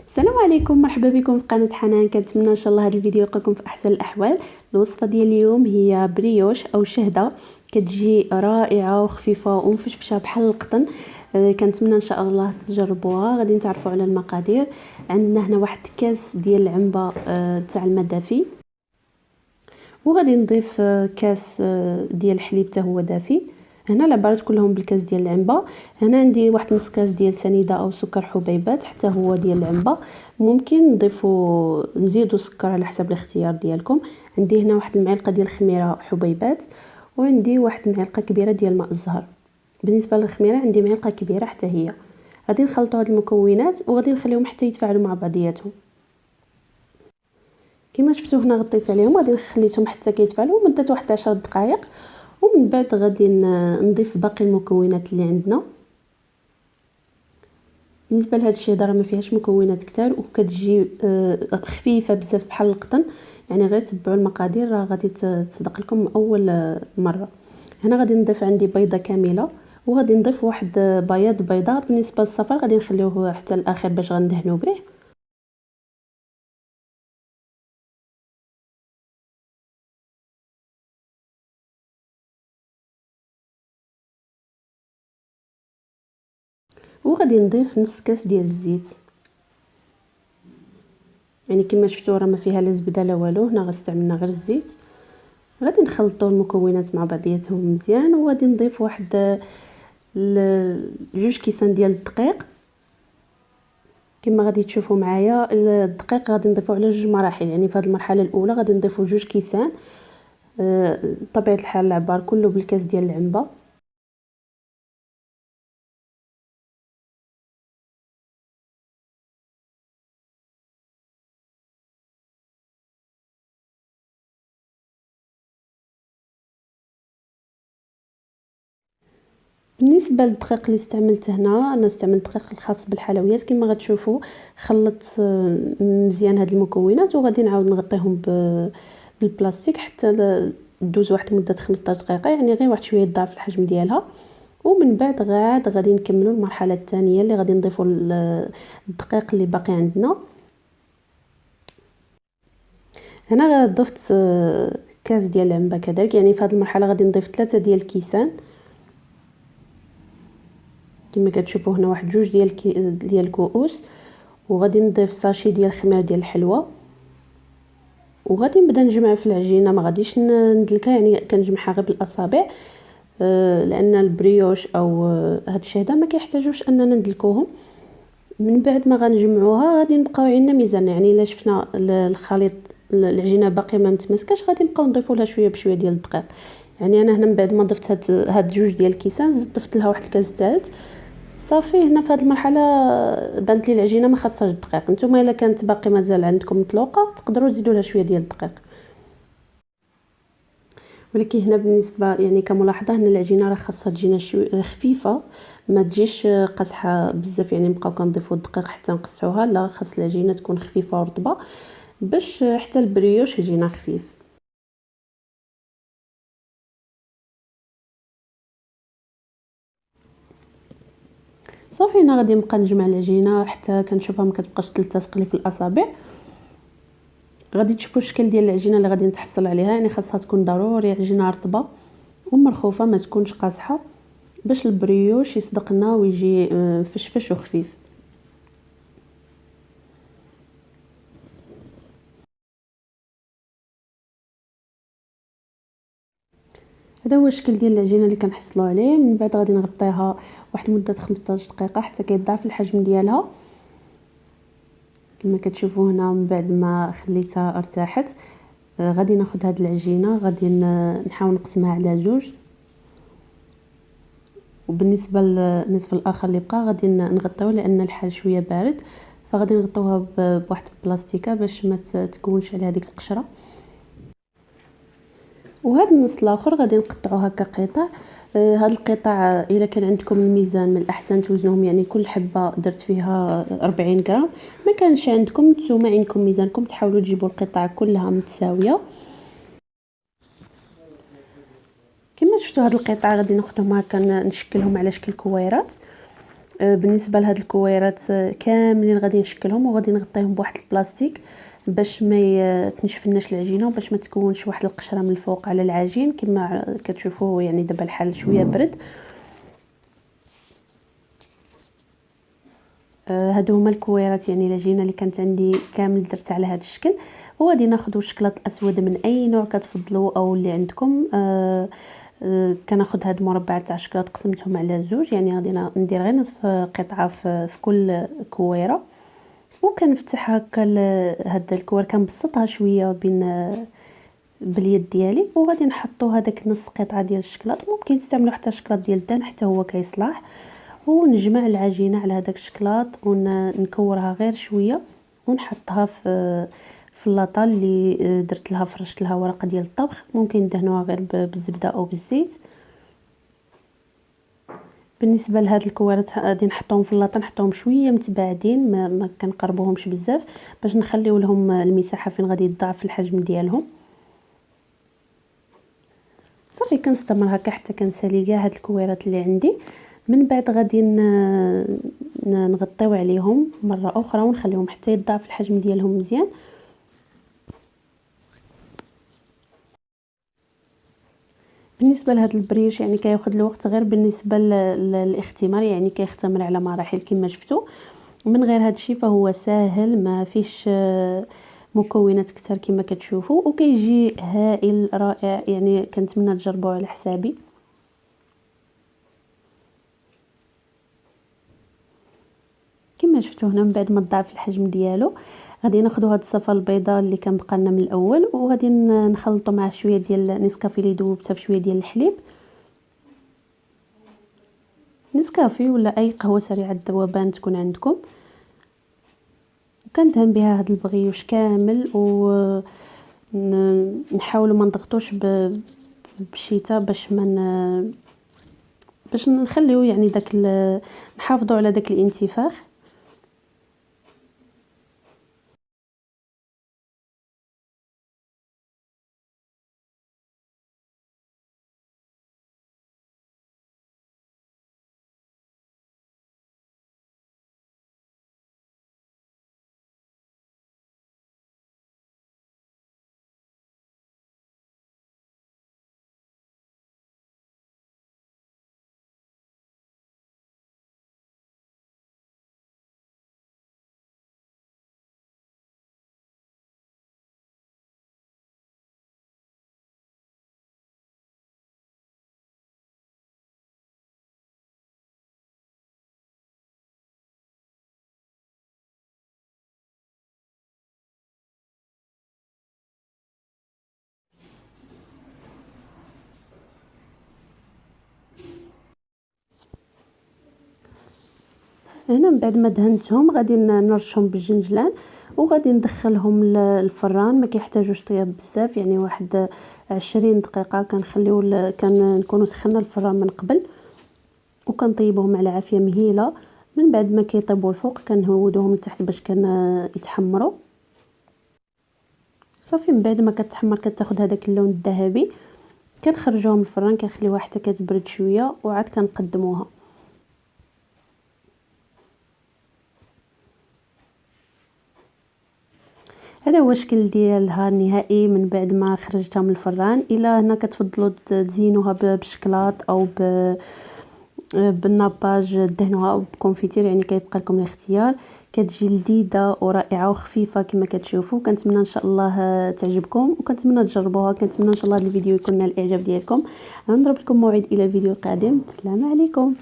السلام عليكم، مرحبا بكم في قناه حنان. كنتمنى ان شاء الله هذا الفيديو يلقاكم في احسن الاحوال. الوصفه ديال اليوم هي بريوش او شهده، كتجي رائعه وخفيفه ومفشفشه بحال القطن. كنتمنى ان شاء الله تجربوها. غادي نتعرفوا على المقادير. عندنا هنا واحد كاس ديال العنبه تاع الماء دافي، وغادي نضيف كاس ديال الحليب حتى هو دافي. هنا العبارات كلهم بالكاس ديال العنبه. هنا عندي واحد نص كاس ديال سنيده او سكر حبيبات حتى هو ديال العنبه. ممكن نضيفوا نزيدوا السكر على حسب الاختيار ديالكم. عندي هنا واحد المعلقه ديال الخميره حبيبات، وعندي واحد المعلقه كبيره ديال ماء الزهر. بالنسبه للخميره عندي معلقه كبيره حتى هي. غادي نخلطوا هاد المكونات وغادي نخليهم حتى يتفاعلوا مع بعضياتهم. كما شفتوا هنا غطيت عليهم، غادي نخليتهم حتى كيتفاعلوا مده واحد 10 دقائق، ومن بعد غادي نضيف باقي المكونات اللي عندنا. بالنسبه لهاد الشيء راه ما فيهاش مكونات كتار وكتجي خفيفه بزاف بحال القطن، يعني غير تبعوا المقادير راه غادي تصدق لكم اول مره. هنا غادي نضيف عندي بيضه كامله، وغادي نضيف واحد بياض بيضه. بالنسبه للصفر غادي نخليوه حتى الاخر باش غندهنوا به. وغادي نضيف نص كاس ديال الزيت، يعني كما شفتوا راه ما فيها لا زبده لا والو، هنا غنستعملنا غير الزيت. غادي نخلطوا المكونات مع بعضياتهم مزيان، وغادي نضيف واحد جوج كيسان ديال الدقيق. كما غادي تشوفوا معايا الدقيق غادي نضيفوه على جوج مراحل، يعني في هذه المرحله الاولى غادي نضيفوا جوج كيسان. بطبيعه الحال العبار كله بالكاس ديال العنبه. بالنسبه للدقيق اللي استعملت هنا، انا استعملت دقيق الخاص بالحلويات. كما غتشوفوا خلطت مزيان هاد المكونات، وغادي نعاود نغطيهم بالبلاستيك حتى دوز واحد مده 15 دقيقه، يعني غير واحد شويه ضعف الحجم ديالها. ومن بعد غادي نكملوا المرحله الثانيه اللي غادي نضيفوا الدقيق اللي باقي عندنا. هنا ضفت كاس ديال العنبه كذلك، يعني في هذه المرحله غادي نضيف 3 ديال الكيسان. كما كتشوفوا هنا واحد جوج ديال الكؤوس. وغادي نضيف ساشي ديال الخميره ديال الحلوه، وغادي نبدا نجمع في العجينه. ما غاديش ندلكها، يعني كنجمعها غير بالاصابع، لان البريوش او هاد الشيء هذا ما كيحتاجوش اننا ندلكوهم. من بعد ما غنجمعوها غادي نبقاو عندنا ميزان، يعني الا شفنا الخليط العجينه باقي ما متماسكاش غادي نبقاو نضيفوا لها شويه بشويه ديال الدقيق. يعني انا هنا من بعد ما ضفت هاد جوج ديال الكيسان زدت ضفت لها واحد الكاس ثالث. صافي هنا في هذه المرحله بانت لي العجينه ما خاصهاش الدقيق. نتوما الا كانت باقي مازال عندكم مطلوقه تقدروا تزيدوا لها شويه ديال الدقيق. ولكن هنا بالنسبه يعني كملاحظه هنا العجينه راه خاصها تجينا شويه خفيفه، ما تجيش قاصحه بزاف، يعني نبقاو كنضيفوا الدقيق حتى نقصعوها. لا، خاص العجينه تكون خفيفه ورطبه باش حتى البريوش يجينا خفيف. صافي هنا غادي نبقى نجمع العجينه حتى كنشوفها ما كتبقاش تلتصق لي في الاصابع. غادي تشوفوا الشكل ديال العجينه اللي غادي نتحصل عليها، يعني خاصها تكون ضروري عجينه رطبه ومرخوفه، ما تكونش قاصحه، باش البريوش يصدقنا ويجي فشفش وخفيف. هذا هو الشكل ديال العجينه اللي كنحصلوا عليه. من بعد غادي نغطيها واحد مده 15 دقيقه حتى كيضاعف الحجم ديالها. كما كتشوفوا هنا من بعد ما خليتها ارتاحت، غادي ناخذ هاد العجينه غادي نحاول نقسمها على جوج. وبالنسبه للنصف الاخر اللي بقى غادي نغطيوه لان الحال شويه بارد، فغادي نغطوها بواحد البلاستيكه باش ما تكونش عليها ديك القشره. وهذا النص الاخر غادي نقطعوه هكا قطع. هاد القطع الا كان عندكم الميزان من الاحسن توزنوهم، يعني كل حبه درت فيها 40 غرام. ما كانش عندكم نتوما عندكم ميزانكم تحاولوا تجيبوا القطع كلها متساويه. كما شفتوا هاد القطع غادي ناخذهم هكا نشكلهم على شكل كويرات. بالنسبه لهاد الكويرات كاملين غادي نشكلهم وغادي نغطيهم بواحد البلاستيك باش ما تنشفناش العجينه وباش ما تكونش واحد القشره من الفوق على العجين كما كتشوفوا. يعني دابا الحال شويه برد. هادو هما الكويرات، يعني العجينه اللي كانت عندي كامل درت على هذا الشكل. وغادي ناخذ شكلاط اسود من اي نوع كتفضلوا او اللي عندكم. كناخذ هاد المربعات تاع الشكلاط قسمتهم على زوج، يعني غادي ندير غير نصف قطعه في كل كويره وكنفتح هكا هاد الكوير كنبسطها شويه بين باليد ديالي وغادي نحطو هذاك نص قطعه ديال الشكلاط. ممكن تستعملوا حتى الشكلاط ديال الدان حتى هو كيصلاح. ونجمع العجينه على هذاك الشكلاط ونكورها غير شويه ونحطها في اللاطه اللي درت لها فرشت لها ورقه ديال الطبخ. ممكن ندهنوها غير بالزبده او بالزيت. بالنسبه لهاد الكوارات غادي نحطهم في اللاطه، نحطهم شويه متباعدين، ما كنقربوهمش بزاف باش نخليو لهم المساحه فين غادي يضاعف الحجم ديالهم. صافي كنستمر هكا حتى كنسالي كاع هاد الكويرات اللي عندي. من بعد غادي نغطيو عليهم مره اخرى ونخليهم حتى يضاعف الحجم ديالهم مزيان. بالنسبه لهذا البريش يعني كياخذ الوقت غير بالنسبه للاختمار، يعني كيختمر على مراحل كما شفتوا. من غير هذا الشيء فهو ساهل، ما فيش مكونات كثر كما كتشوفوا، وكيجي هائل رائع. يعني كنتمنى تجربوه على حسابي. كما شفتوا هنا من بعد ما ضاعف الحجم ديالو غادي ناخذوا هاد الصفه البيضاء اللي كان بقى لنا من الاول وغادي نخلطوا مع شويه ديال نسكافي اللي ذوبتها في شويه ديال الحليب. نسكافي ولا اي قهوه سريعه الذوبان تكون عندكم. وكندهن بها هاد البغيوش كامل نحاولوا ما نضغطوش بالشيته باش نخليو يعني نحافظوا على داك الانتفاخ. هنا من بعد ما دهنتهم غادي نرشهم بالجنجلان وغادي ندخلهم للفران. ما كيحتاجوش طياب بزاف، يعني واحد 20 دقيقه كنخليو كنكونوا سخنا الفران من قبل وكنطيبوهم على عافيه مهيله. من بعد ما كيطيبوا الفوق كنهودوهم لتحت باش يتحمروا. صافي من بعد ما كتحمر كتاخذ هذاك اللون الذهبي كنخرجوها من الفران كنخليوها حتى كتبرد شويه وعاد كنقدموها. هذا هو الشكل ديالها النهائي من بعد ما خرجتها من الفران. الى هنا كتفضلوا تزينوها بالشكلاط او بالناباج دهنوها بكونفيتير، يعني كيبقى لكم الاختيار. كتجي لذيذه ورائعه وخفيفه كما كتشوفوا. كنتمنى ان شاء الله تعجبكم وكنتمنى تجربوها. كنتمنى ان شاء الله هذا الفيديو يكون نال الاعجاب ديالكم. غنضرب لكم موعد الى الفيديو القادم. السلام عليكم.